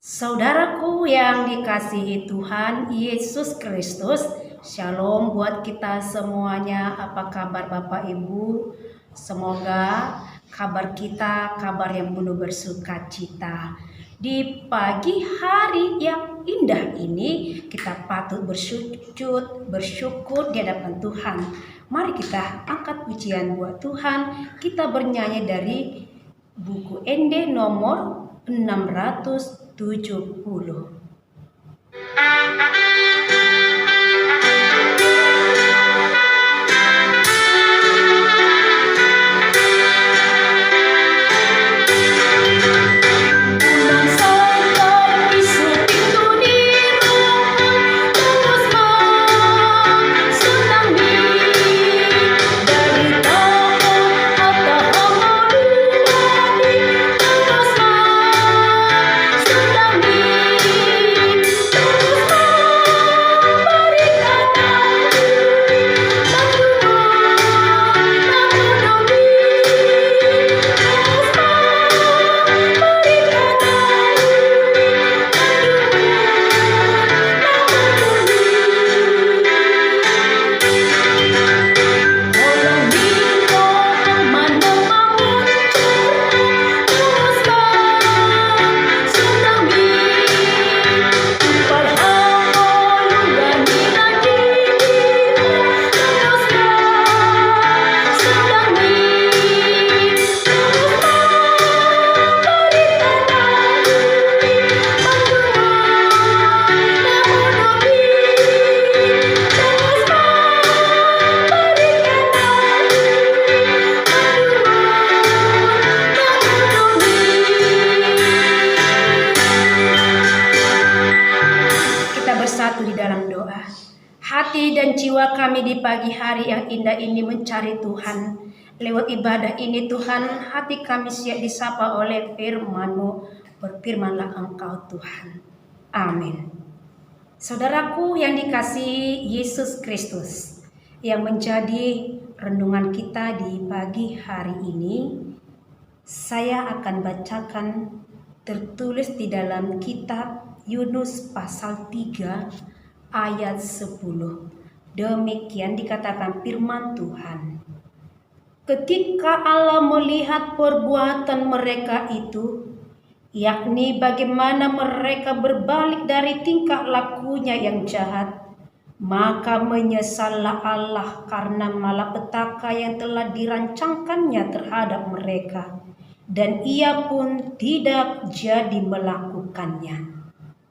Saudaraku yang dikasihi Tuhan Yesus Kristus, Shalom buat kita semuanya. Apa kabar Bapak Ibu? Semoga kabar kita kabar yang penuh bersukacita. Di pagi hari yang indah ini kita patut bersyukur di hadapan Tuhan. Mari kita angkat pujian buat Tuhan. Kita bernyanyi dari buku Ende nomor 670. Di dalam doa. Hati dan jiwa kami di pagi hari yang indah ini mencari Tuhan. Lewat ibadah ini Tuhan, hati kami siap disapa oleh firman-Mu. Berfirmanlah Engkau Tuhan. Amin. Saudaraku yang dikasihi Yesus Kristus, yang menjadi renungan kita di pagi hari ini, saya akan bacakan tertulis di dalam kitab Yunus pasal 3 ayat 10. Demikian dikatakan firman Tuhan. Ketika Allah melihat perbuatan mereka itu, yakni bagaimana mereka berbalik dari tingkah lakunya yang jahat, maka menyesallah Allah karena malapetaka yang telah dirancangkannya terhadap mereka, dan ia pun tidak jadi melakukannya.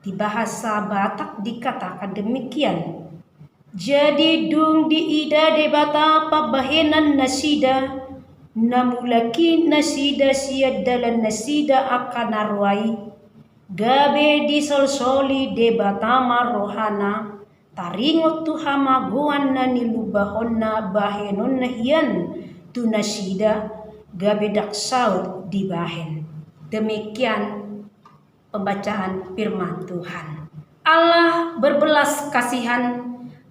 Di bahasa Batak dikatakan demikian. Jadi dung di ida de batapa bahenan nasida, namulaki nasida siad dalan nasida akan arwai, gabe di solsoli de batama rohana, taringot tuhama guan na nilubahon na bahenon na hiyan tu nasida, gabe daksaut di bahen. Demikian pembacaan firman Tuhan. Allah berbelas kasihan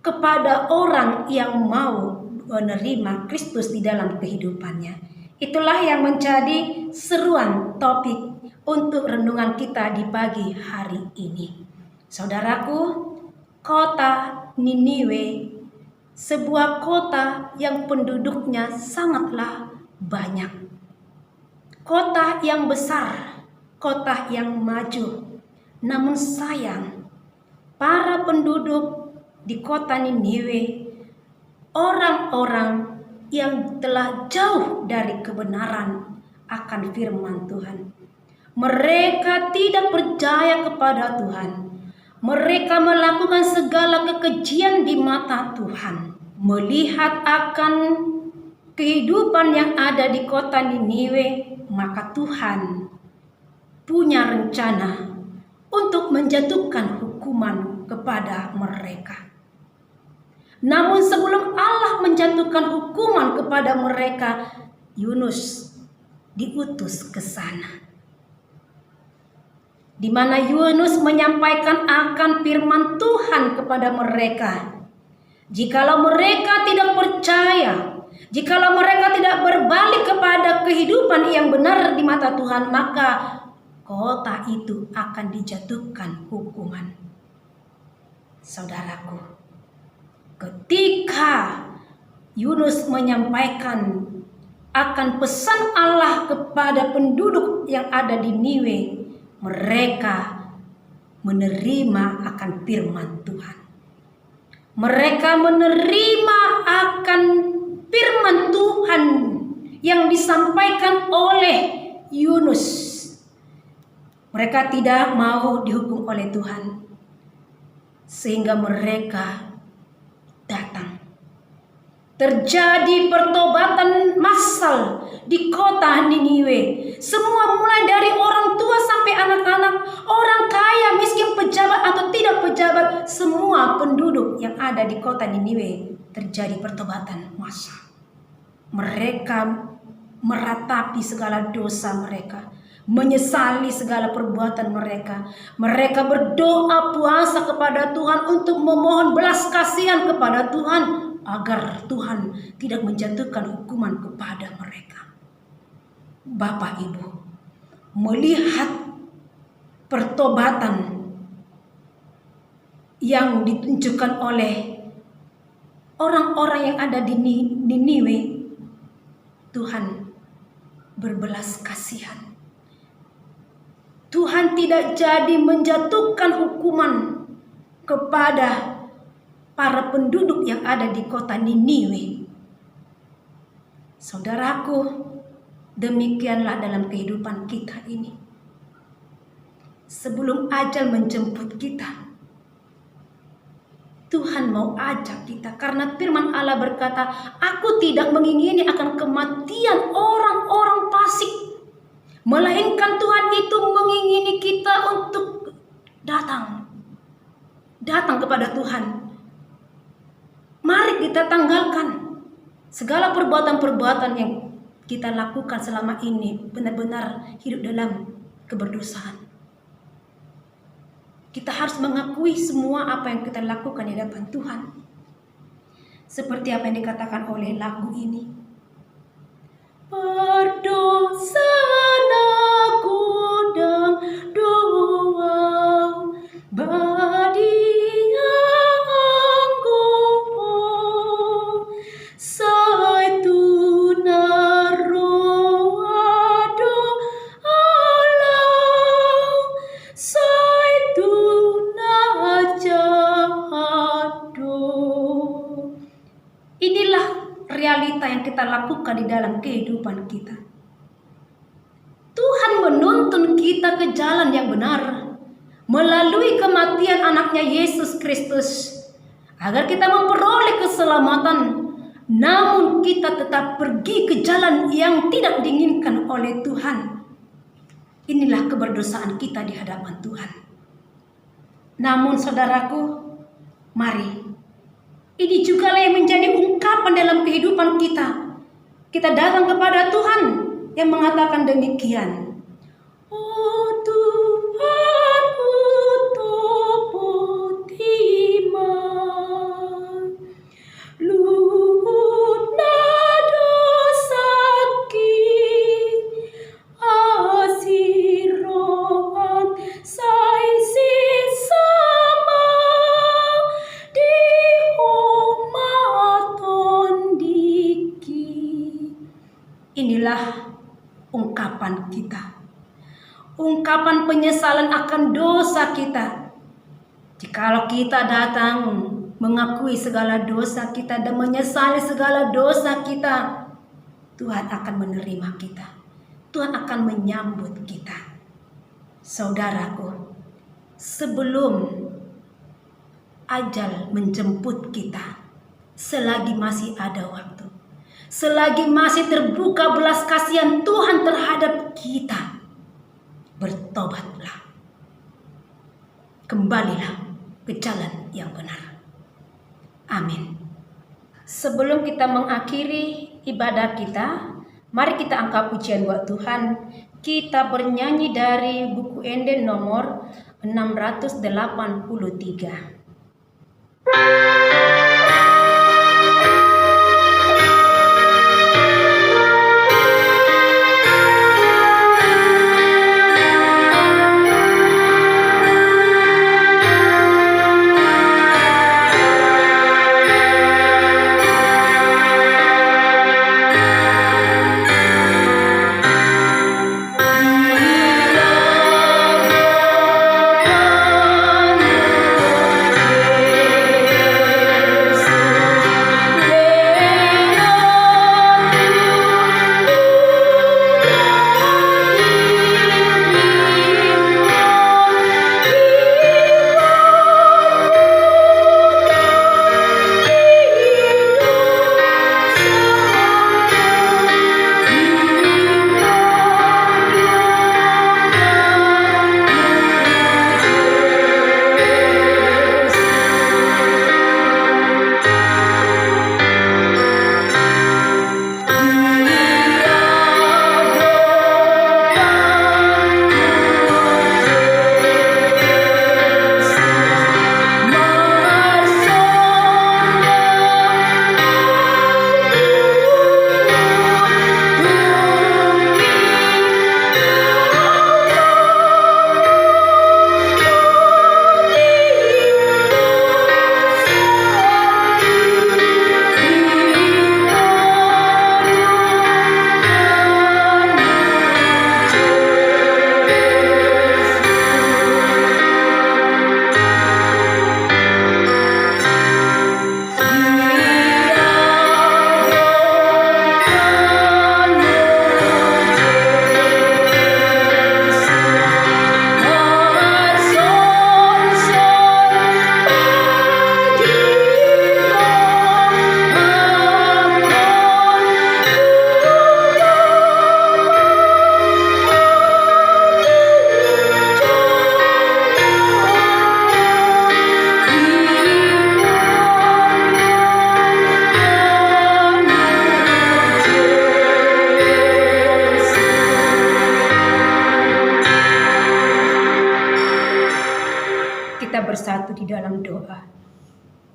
kepada orang yang mau menerima Kristus di dalam kehidupannya. Itulah yang menjadi seruan topik untuk renungan kita di pagi hari ini. Saudaraku, kota Niniwe, sebuah kota yang penduduknya sangatlah banyak. Kota yang besar, kota yang maju. Namun sayang, para penduduk di kota Niniwe, orang-orang yang telah jauh dari kebenaran akan firman Tuhan. Mereka tidak percaya kepada Tuhan. Mereka melakukan segala kekejian di mata Tuhan. Melihat akan kehidupan yang ada di kota Niniwe, maka Tuhan punya rencana untuk menjatuhkan hukuman kepada mereka. Namun sebelum Allah menjatuhkan hukuman kepada mereka, Yunus diutus ke sana. Di mana Yunus menyampaikan akan firman Tuhan kepada mereka. Jikalau mereka tidak percaya, jikalau mereka tidak berbalik kepada kehidupan yang benar di mata Tuhan, maka kota itu akan dijatuhkan hukuman. Saudaraku, ketika Yunus menyampaikan akan pesan Allah kepada penduduk yang ada di Niniwe, mereka menerima akan firman Tuhan. Mereka menerima akan firman Tuhan yang disampaikan oleh Yunus. Mereka tidak mau dihukum oleh Tuhan, sehingga mereka datang. Terjadi pertobatan massal di kota Niniwe. Semua mulai dari orang tua sampai anak-anak, orang kaya, miskin, pejabat atau tidak pejabat, semua penduduk yang ada di kota Niniwe terjadi pertobatan massal. Mereka meratapi segala dosa mereka, menyesali segala perbuatan mereka. Mereka berdoa puasa kepada Tuhan untuk memohon belas kasihan kepada Tuhan, agar Tuhan tidak menjatuhkan hukuman kepada mereka. Bapak Ibu, melihat pertobatan yang ditunjukkan oleh orang-orang yang ada di Niniwe, Tuhan berbelas kasihan. Tuhan tidak jadi menjatuhkan hukuman kepada para penduduk yang ada di kota Niniwe. Saudaraku, demikianlah dalam kehidupan kita ini. Sebelum ajal menjemput kita, Tuhan mau ajak kita, karena firman Allah berkata, "Aku tidak mengingini akan kematian orang-orang fasik, melainkan Tuhan itu mengingini kita untuk datang kepada Tuhan." Mari kita tanggalkan segala perbuatan-perbuatan yang kita lakukan selama ini, benar-benar hidup dalam keberdosaan. Kita harus mengakui semua apa yang kita lakukan di hadapan Tuhan. Seperti apa yang dikatakan oleh lagu ini. Berdosa aku dan doa badia anggo saitu naroado alau saitu najahado. Inilah realita yang kita lakukan di dalam kehidupan kita. Tuhan menuntun kita ke jalan yang benar melalui kematian anaknya Yesus Kristus, agar kita memperoleh keselamatan. Namun kita tetap pergi ke jalan yang tidak diinginkan oleh Tuhan. Inilah keberdosaan kita di hadapan Tuhan. Namun saudaraku, mari, ini juga yang menjadi ungkapan dalam kehidupan kita. Kita datang kepada Tuhan yang mengatakan demikian. Oh Tuhan, topo timan, luhut nado sakit, asiroan saisi sama di homaton diki. Inilah ungkapan kita, ungkapan penyesalan akan dosa kita. Jikalau kita datang mengakui segala dosa kita dan menyesali segala dosa kita, Tuhan akan menerima kita. Tuhan akan menyambut kita. Saudaraku, sebelum ajal menjemput kita, selagi masih ada waktu, selagi masih terbuka belas kasihan Tuhan terhadap kita, bertobatlah. Kembalilah ke jalan yang benar. Amin. Sebelum kita mengakhiri ibadah kita, mari kita angkat pujian buat Tuhan. Kita bernyanyi dari buku Enden nomor 683.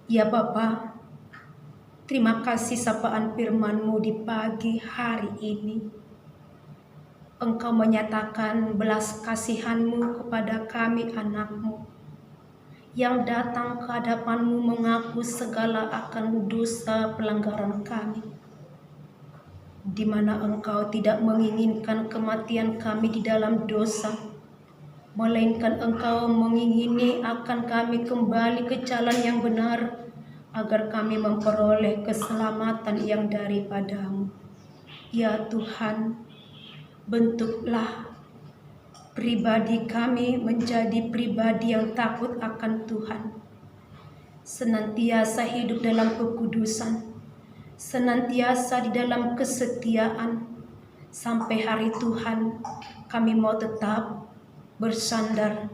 Ya Bapa, terima kasih sapaan firman-Mu di pagi hari ini. Engkau menyatakan belas kasihan-Mu kepada kami anak-Mu yang datang ke hadapan-Mu mengaku segala akan dosa pelanggaran kami, di mana Engkau tidak menginginkan kematian kami di dalam dosa, melainkan Engkau mengingini akan kami kembali ke jalan yang benar, agar kami memperoleh keselamatan yang daripada-Mu. Ya Tuhan, bentuklah pribadi kami menjadi pribadi yang takut akan Tuhan, senantiasa hidup dalam kekudusan, senantiasa di dalam kesetiaan, sampai hari Tuhan kami mau tetap bersandar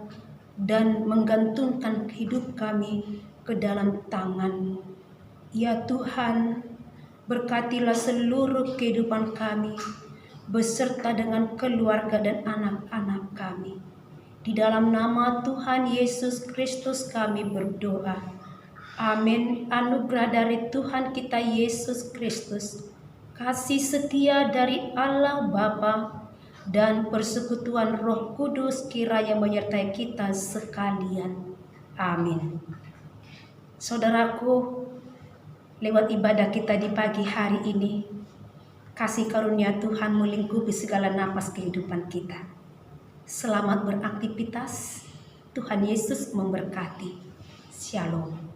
dan menggantungkan hidup kami ke dalam tangan-Mu. Ya Tuhan, berkatilah seluruh kehidupan kami, beserta dengan keluarga dan anak-anak kami. Di dalam nama Tuhan Yesus Kristus kami berdoa. Amin. Anugerah dari Tuhan kita Yesus Kristus, kasih setia dari Allah Bapa, dan persekutuan Roh Kudus kiranya menyertai kita sekalian. Amin. Saudaraku, lewat ibadah kita di pagi hari ini, kasih karunia Tuhan melingkupi segala napas kehidupan kita. Selamat beraktivitas. Tuhan Yesus memberkati. Shalom.